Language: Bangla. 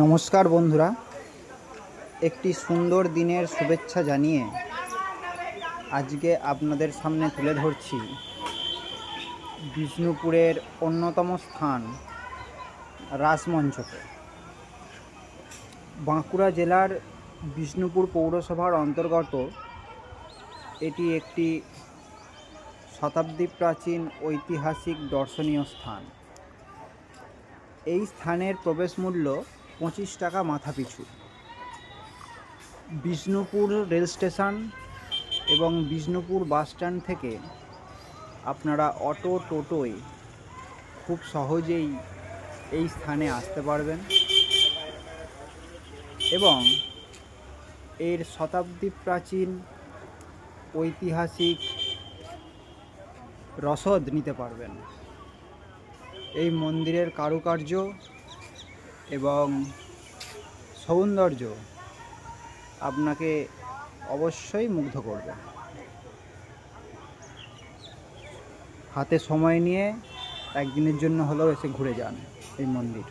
নমস্কার বন্ধুরা, একটি সুন্দর দিনের শুভেচ্ছা জানিয়ে আজকে আপনাদের সামনে তুলে ধরছি বিষ্ণুপুরের অন্যতম স্থান রাসমঞ্চকে। বাঁকুড়া জেলার বিষ্ণুপুর পৌরসভার অন্তর্গত এটি একটি শতাব্দী প্রাচীন ঐতিহাসিক দর্শনীয় স্থান। এই স্থানের প্রবেশ মূল্য 25 টাকা মাথাপিছু। বিষ্ণুপুর রেল স্টেশন এবং বিষ্ণুপুর বাসস্ট্যান্ড থেকে আপনারা অটো টোটোয় খুব সহজেই এই স্থানে আসতে পারবেন এবং এর শতাব্দী প্রাচীন ঐতিহাসিক রসদ নিতে পারবেন। এই মন্দিরের কারুকার্য এবং সৌন্দর্য আপনাকে অবশ্যই মুগ্ধ করবে। হাতে সময় নিয়ে একদিনের জন্য হলেও এসে ঘুরে যান এই মন্দির।